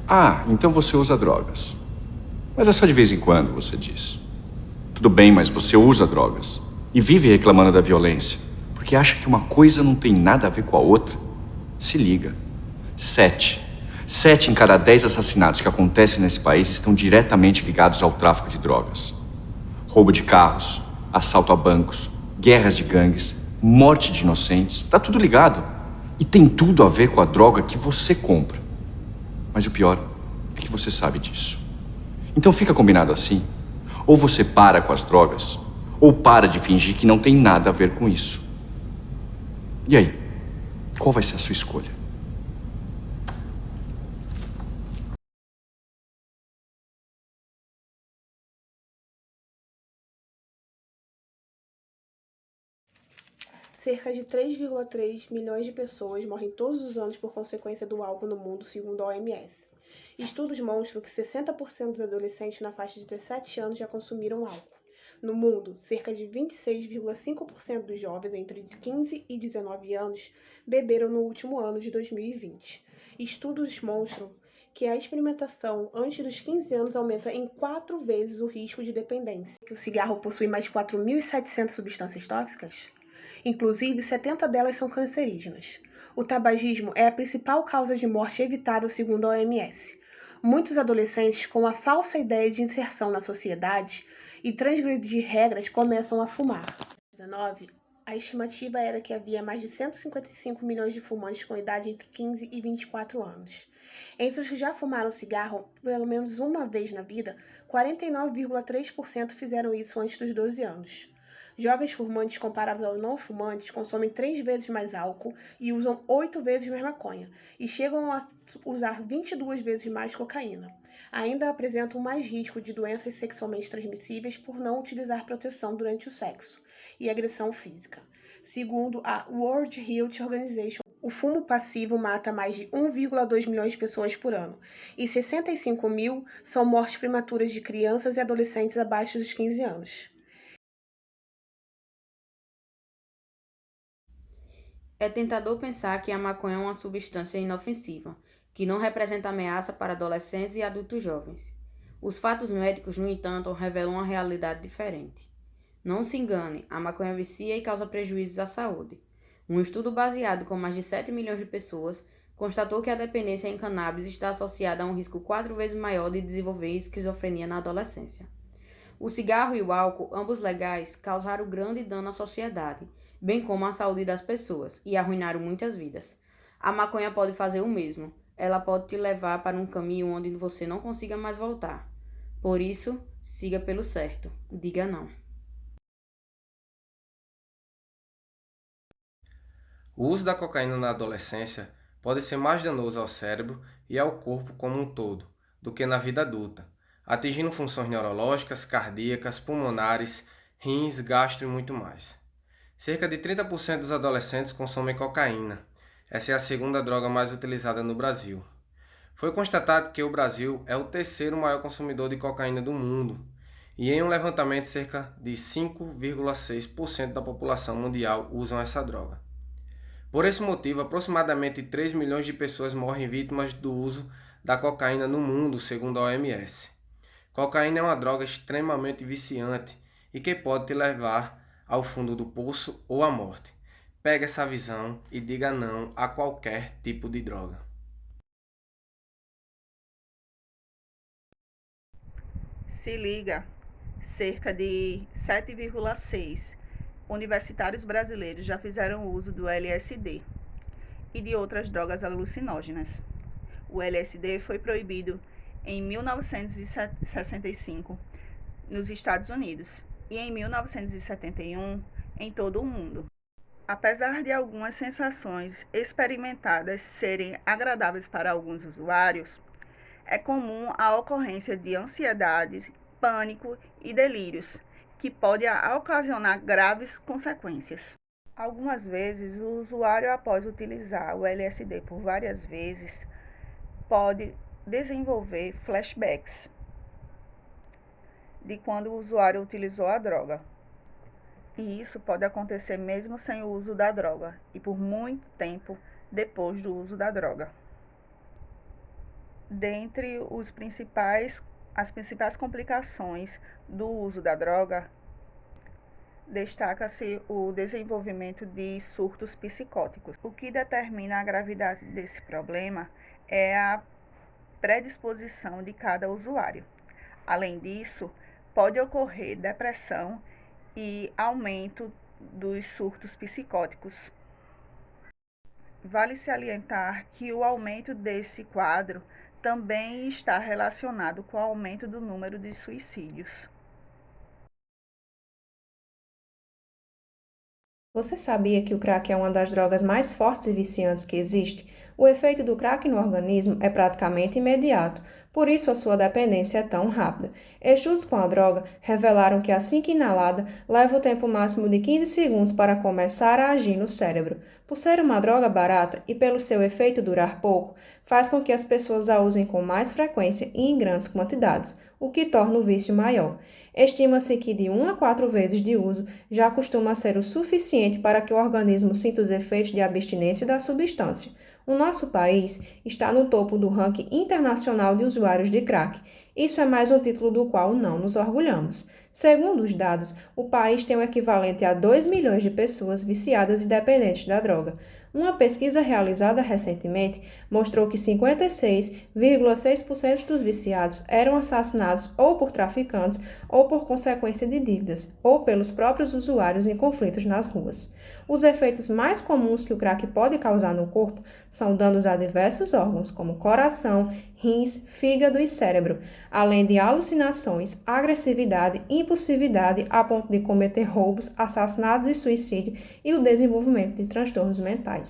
Ah, então você usa drogas. Mas é só de vez em quando, você diz. Tudo bem, mas você usa drogas. E vive reclamando da violência. Porque acha que uma coisa não tem nada a ver com a outra. Se liga. 7 em cada 10 assassinatos que acontecem nesse país estão diretamente ligados ao tráfico de drogas. Roubo de carros, assalto a bancos, guerras de gangues, morte de inocentes. Tá tudo ligado. E tem tudo a ver com a droga que você compra. Mas o pior é que você sabe disso. Então fica combinado assim. Ou você para com as drogas, ou para de fingir que não tem nada a ver com isso. E aí? Qual vai ser a sua escolha? Cerca de 3,3 milhões de pessoas morrem todos os anos por consequência do álcool no mundo, segundo a OMS. Estudos mostram que 60% dos adolescentes na faixa de 17 anos já consumiram álcool. No mundo, cerca de 26,5% dos jovens entre 15 e 19 anos beberam no último ano de 2020. Estudos mostram que a experimentação antes dos 15 anos aumenta em 4 vezes o risco de dependência. Que o cigarro possui mais 4.700 substâncias tóxicas? Inclusive, 70 delas são cancerígenas. O tabagismo é a principal causa de morte evitável segundo a OMS. Muitos adolescentes, com a falsa ideia de inserção na sociedade e transgredir regras, começam a fumar. Em 2019, a estimativa era que havia mais de 155 milhões de fumantes com idade entre 15 e 24 anos. Entre os que já fumaram cigarro pelo menos uma vez na vida, 49,3% fizeram isso antes dos 12 anos. Jovens fumantes comparados aos não fumantes consomem 3 vezes mais álcool e usam 8 vezes mais maconha, e chegam a usar 22 vezes mais cocaína. Ainda apresentam mais risco de doenças sexualmente transmissíveis por não utilizar proteção durante o sexo e agressão física. Segundo a World Health Organization, o fumo passivo mata mais de 1,2 milhões de pessoas por ano, e 65 mil são mortes prematuras de crianças e adolescentes abaixo dos 15 anos. É tentador pensar que a maconha é uma substância inofensiva, que não representa ameaça para adolescentes e adultos jovens. Os fatos médicos, no entanto, revelam uma realidade diferente. Não se engane, a maconha vicia e causa prejuízos à saúde. Um estudo baseado com mais de 7 milhões de pessoas constatou que a dependência em cannabis está associada a um risco 4 vezes maior de desenvolver esquizofrenia na adolescência. O cigarro e o álcool, ambos legais, causaram grande dano à sociedade, bem como à saúde das pessoas, e arruinaram muitas vidas. A maconha pode fazer o mesmo. Ela pode te levar para um caminho onde você não consiga mais voltar. Por isso, siga pelo certo. Diga não. O uso da cocaína na adolescência pode ser mais danoso ao cérebro e ao corpo como um todo do que na vida adulta, atingindo funções neurológicas, cardíacas, pulmonares, rins, gastro e muito mais. Cerca de 30% dos adolescentes consomem cocaína. Essa é a segunda droga mais utilizada no Brasil. Foi constatado que o Brasil é o terceiro maior consumidor de cocaína do mundo, e em um levantamento cerca de 5,6% da população mundial usam essa droga. Por esse motivo, aproximadamente 3 milhões de pessoas morrem vítimas do uso da cocaína no mundo, segundo a OMS. Cocaína é uma droga extremamente viciante e que pode te levar ao fundo do poço ou à morte. Pegue essa visão e diga não a qualquer tipo de droga. Se liga, cerca de 7,6 universitários brasileiros já fizeram uso do LSD e de outras drogas alucinógenas. O LSD foi proibido em 1965 nos Estados Unidos e em 1971 em todo o mundo. Apesar de algumas sensações experimentadas serem agradáveis para alguns usuários, é comum a ocorrência de ansiedade, pânico e delírios, que pode ocasionar graves consequências. Algumas vezes, o usuário, após utilizar o LSD por várias vezes, pode desenvolver flashbacks de quando o usuário utilizou a droga. E isso pode acontecer mesmo sem o uso da droga e por muito tempo depois do uso da droga. Dentre as principais complicações do uso da droga, destaca-se o desenvolvimento de surtos psicóticos. O que determina a gravidade desse problema é a predisposição de cada usuário. Além disso, pode ocorrer depressão e aumento dos surtos psicóticos. Vale salientar que o aumento desse quadro também está relacionado com o aumento do número de suicídios. Você sabia que o crack é uma das drogas mais fortes e viciantes que existe? O efeito do crack no organismo é praticamente imediato, por isso a sua dependência é tão rápida. Estudos com a droga revelaram que assim que inalada, leva o tempo máximo de 15 segundos para começar a agir no cérebro. Por ser uma droga barata e pelo seu efeito durar pouco, faz com que as pessoas a usem com mais frequência e em grandes quantidades, o que torna o vício maior. Estima-se que de 1 a 4 vezes de uso já costuma ser o suficiente para que o organismo sinta os efeitos de abstinência da substância. O nosso país está no topo do ranking internacional de usuários de crack. Isso é mais um título do qual não nos orgulhamos. Segundo os dados, o país tem o equivalente a 2 milhões de pessoas viciadas e dependentes da droga. Uma pesquisa realizada recentemente mostrou que 56,6% dos viciados eram assassinados ou por traficantes ou por consequência de dívidas, ou pelos próprios usuários em conflitos nas ruas. Os efeitos mais comuns que o crack pode causar no corpo são danos a diversos órgãos, como coração, rins, fígado e cérebro, além de alucinações, agressividade, impulsividade a ponto de cometer roubos, assassinatos e suicídio e o desenvolvimento de transtornos mentais.